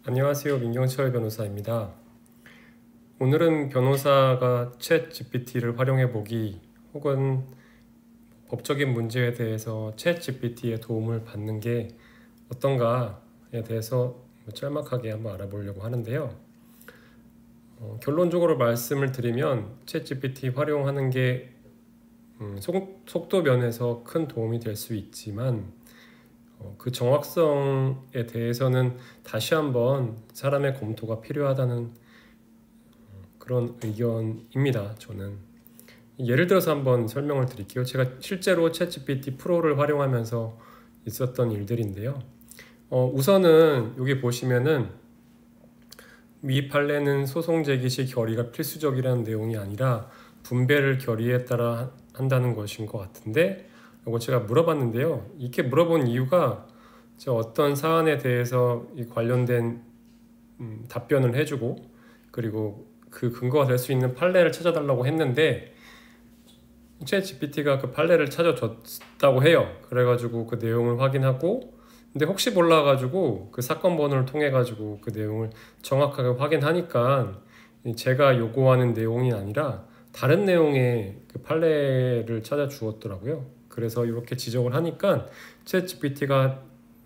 안녕하세요. 민경철 변호사입니다. 오늘은 변호사가 챗 GPT를 활용해 보기 혹은 법적인 문제에 대해서 챗 GPT의 도움을 받는 게 어떤가에 대해서 짤막하게 한번 알아보려고 하는데요. 결론적으로 말씀을 드리면 챗 GPT 활용하는 게 속도 면에서 큰 도움이 될 수 있지만 그 정확성에 대해서는 다시 한번 사람의 검토가 필요하다는 그런 의견입니다. 저는 예를 들어서 한번 설명을 드릴게요. 제가 실제로 챗GPT 프로를 활용하면서 있었던 일들인데요. 우선은 여기 보시면은 위 판례는 소송 제기 시 결의가 필수적이라는 내용이 아니라 분배를 결의에 따라 한다는 것인 것 같은데, 이거 제가 물어봤는데요. 이렇게 물어본 이유가 제가 어떤 사안에 대해서 이 관련된 답변을 해주고, 그리고 그 근거가 될 수 있는 판례를 찾아달라고 했는데 챗 GPT가 그 판례를 찾아줬다고 해요. 그래가지고 그 내용을 확인하고, 근데 혹시 몰라가지고 그 사건 번호를 통해가지고 그 내용을 정확하게 확인하니까 제가 요구하는 내용이 아니라 다른 내용의 그 판례를 찾아주었더라고요. 그래서 이렇게 지적을 하니까 챗 GPT가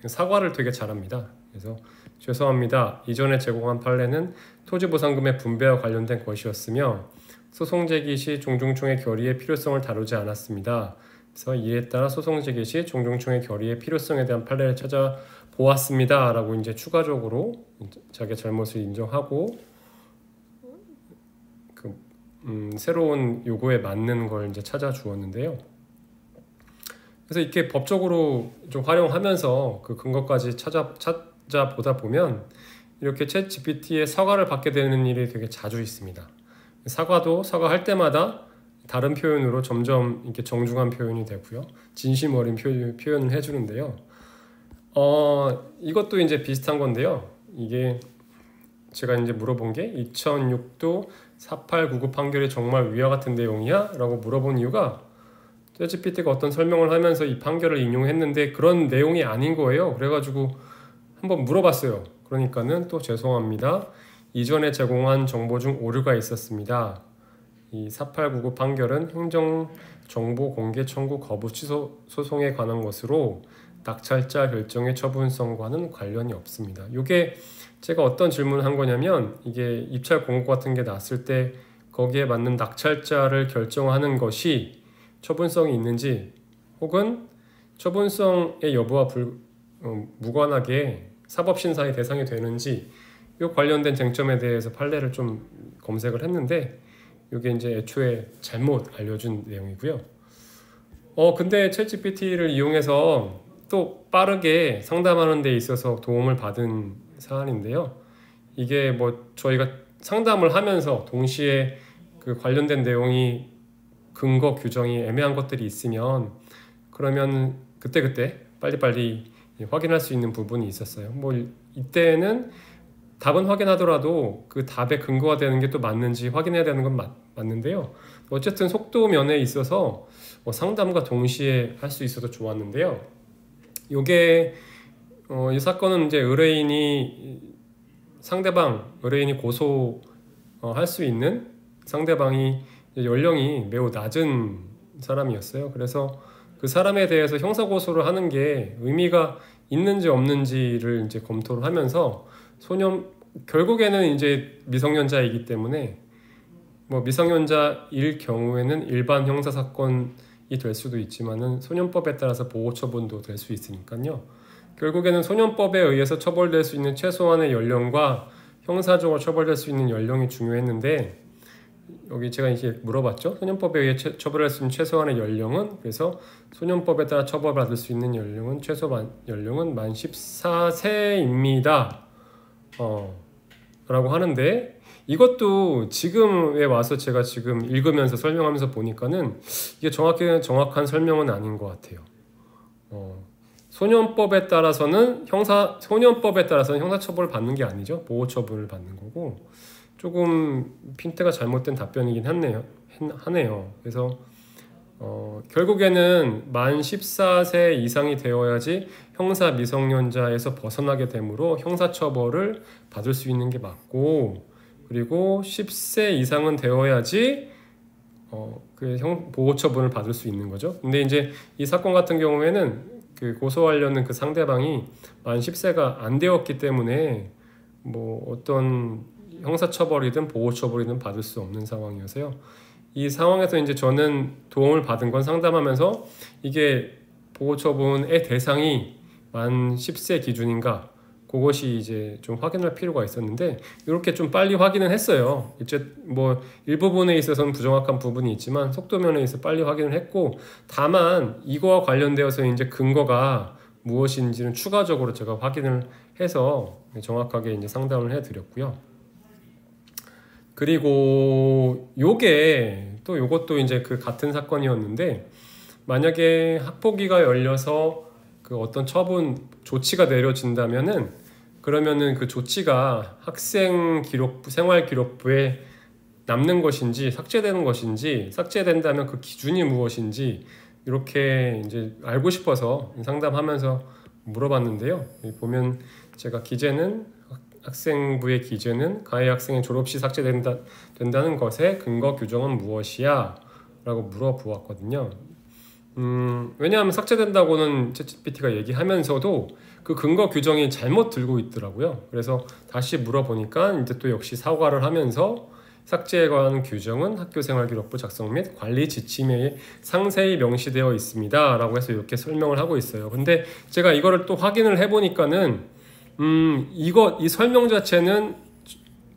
사과를 되게 잘합니다. 그래서 죄송합니다. 이전에 제공한 판례는 토지보상금의 분배와 관련된 것이었으며 소송 제기 시 종중총회 결의의 필요성을 다루지 않았습니다. 그래서 이에 따라 소송 제기 시 종중총회 결의의 필요성에 대한 판례를 찾아보았습니다. 라고 이제 추가적으로 자기 잘못을 인정하고 새로운 요구에 맞는 걸 이제 찾아주었는데요. 그래서 이렇게 법적으로 좀 활용하면서 그 근거까지 찾아보다 보면 이렇게 챗 GPT의 사과를 받게 되는 일이 되게 자주 있습니다. 사과할 때마다 다른 표현으로 점점 이렇게 정중한 표현이 되고요. 진심 어린 표현을 해주는데요. 이것도 이제 비슷한 건데요. 이게 제가 이제 물어본 게 2006도 4899 판결이 정말 위와 같은 내용이야? 라고 물어본 이유가 챗GPT가 어떤 설명을 하면서 이 판결을 인용했는데 그런 내용이 아닌 거예요. 그래가지고 한번 물어봤어요. 그러니까는 또 죄송합니다. 이전에 제공한 정보 중 오류가 있었습니다. 이 4899 판결은 행정정보 공개 청구 거부 취소 소송에 관한 것으로 낙찰자 결정의 처분성과는 관련이 없습니다. 이게 제가 어떤 질문을 한 거냐면 이게 입찰 공고 같은 게 났을 때 거기에 맞는 낙찰자를 결정하는 것이 처분성이 있는지 혹은 처분성의 여부와 무관하게 사법심사의 대상이 되는지 이 관련된 쟁점에 대해서 판례를 좀 검색을 했는데 이게 이제 애초에 잘못 알려준 내용이고요. 근데 챗GPT를 이용해서 또 빠르게 상담하는 데 있어서 도움을 받은 사안인데요. 이게 뭐 저희가 상담을 하면서 동시에 그 관련된 내용이 근거 규정이 애매한 것들이 있으면 그러면 그때그때 빨리빨리 확인할 수 있는 부분이 있었어요. 뭐 이때는 답은 확인하더라도 그 답의 근거가 되는 게 또 맞는지 확인해야 되는 건 맞는데요. 어쨌든 속도 면에 있어서 상담과 동시에 할 수 있어서 좋았는데요. 요게 이 사건은 이제 의뢰인이 고소할 수 있는 상대방이 연령이 매우 낮은 사람이었어요. 그래서 그 사람에 대해서 형사고소를 하는 게 의미가 있는지 없는지를 이제 검토를 하면서 결국에는 이제 미성년자이기 때문에 뭐 미성년자일 경우에는 일반 형사사건이 될 수도 있지만은 소년법에 따라서 보호처분도 될 수 있으니까요. 결국에는 소년법에 의해서 처벌될 수 있는 최소한의 연령과 형사적으로 처벌될 수 있는 연령이 중요했는데 여기 제가 이제 물어봤죠. 소년법에 의해 처벌할 수 있는 최소한의 연령은 그래서 소년법에 따라 처벌받을 수 있는 연령은 연령은 만 14세입니다. 라고 하는데 이것도 지금에 와서 제가 지금 읽으면서 설명하면서 보니까는 이게 정확한 설명은 아닌 것 같아요. 소년법에 따라서는 형사처벌을 받는 게 아니죠. 보호처분을 받는 거고 조금 핀트가 잘못된 답변이긴 하네요. 그래서 결국에는 만 14세 이상이 되어야지 형사 미성년자에서 벗어나게 되므로 형사처벌을 받을 수 있는 게 맞고, 그리고 10세 이상은 되어야지 보호처분을 받을 수 있는 거죠. 근데 이제 이 사건 같은 경우에는 그 고소하려는 그 상대방이 만 10세가 안 되었기 때문에 뭐 어떤 형사처벌이든 보호처벌이든 받을 수 없는 상황이어서요. 이 상황에서 이제 저는 도움을 받은 건 상담하면서 이게 보호처분의 대상이 만 10세 기준인가, 그것이 이제 좀 확인할 필요가 있었는데 이렇게 좀 빨리 확인을 했어요. 이제 뭐 일부분에 있어서는 부정확한 부분이 있지만 속도면에 있어 빨리 확인을 했고, 다만 이거와 관련되어서 이제 근거가 무엇인지는 추가적으로 제가 확인을 해서 정확하게 이제 상담을 해드렸고요. 그리고 요것도 이제 그 같은 사건이었는데, 만약에 학폭위가 열려서 그 어떤 조치가 내려진다면은, 그러면은 그 조치가 학생 기록부, 생활 기록부에 남는 것인지 삭제되는 것인지, 삭제된다면 그 기준이 무엇인지 이렇게 이제 알고 싶어서 상담하면서 물어봤는데요. 여기 보면 제가 학생부의 기재는 가해 학생의 졸업시 삭제된다는 것의 근거 규정은 무엇이야? 라고 물어보았거든요. 왜냐하면 삭제된다고는 챗GPT가 얘기하면서도 그 근거 규정이 잘못 들고 있더라고요. 그래서 다시 물어보니까 이제 또 역시 사과를 하면서 삭제에 관한 규정은 학교생활기록부 작성 및 관리 지침에 상세히 명시되어 있습니다. 라고 해서 이렇게 설명을 하고 있어요. 근데 제가 이거를 또 확인을 해보니까는 이 설명 자체는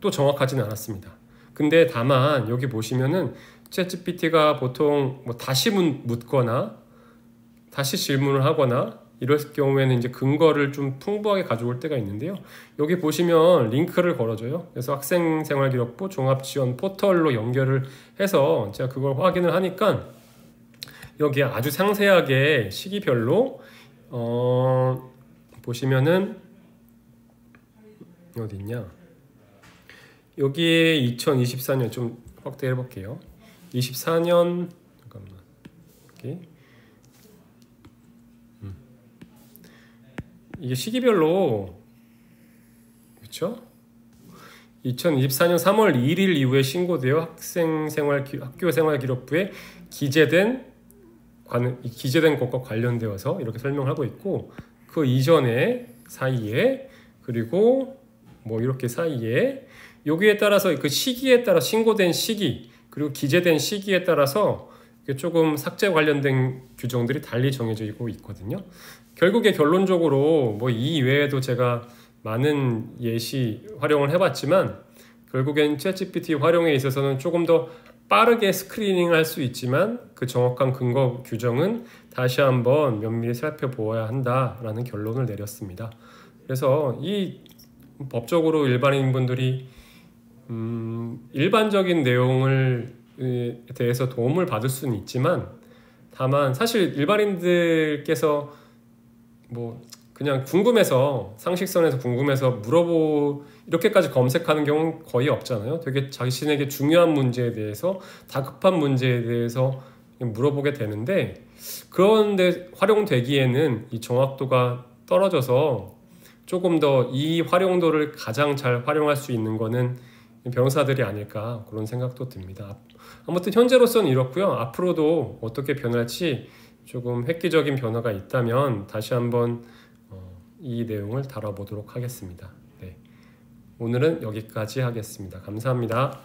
또 정확하지는 않았습니다. 근데 다만 여기 보시면은 챗GPT가 보통 뭐 다시 묻거나 다시 질문을 하거나 이럴 경우에는 이제 근거를 좀 풍부하게 가져올 때가 있는데요. 여기 보시면 링크를 걸어줘요. 그래서 학생생활기록부 종합지원 포털로 연결을 해서 제가 그걸 확인을 하니까 여기에 아주 상세하게 시기별로 보시면은 어디 있냐? 여기에 2024년 좀 확대해 볼게요. 24년 잠깐만. 여기. 이게 시기별로 그렇죠? 2024년 3월 1일 이후에 신고되어 학교생활기록부에 기재된 것과 관련되어서 이렇게 설명하고 있고, 그 이전에 사이에 그리고 뭐 이렇게 사이에 여기에 따라서 그 시기에 따라 신고된 시기 그리고 기재된 시기에 따라서 조금 삭제 관련된 규정들이 달리 정해지고 있거든요. 결국에 결론적으로 뭐 이 외에도 제가 많은 예시 활용을 해봤지만 결국엔 챗GPT 활용에 있어서는 조금 더 빠르게 스크리닝 할 수 있지만 그 정확한 근거 규정은 다시 한번 면밀히 살펴보아야 한다라는 결론을 내렸습니다. 그래서 이 법적으로 일반인분들이 일반적인 내용을 대해서 도움을 받을 수는 있지만, 다만 사실 일반인들께서 뭐 그냥 궁금해서 상식선에서 궁금해서 이렇게까지 검색하는 경우는 거의 없잖아요. 되게 자신에게 중요한 문제에 대해서 다급한 문제에 대해서 물어보게 되는데, 그런데 활용되기에는 이 정확도가 떨어져서 조금 더 이 활용도를 가장 잘 활용할 수 있는 거는 변호사들이 아닐까 그런 생각도 듭니다. 아무튼 현재로서는 이렇고요. 앞으로도 어떻게 변할지 조금 획기적인 변화가 있다면 다시 한번 이 내용을 다뤄보도록 하겠습니다. 네. 오늘은 여기까지 하겠습니다. 감사합니다.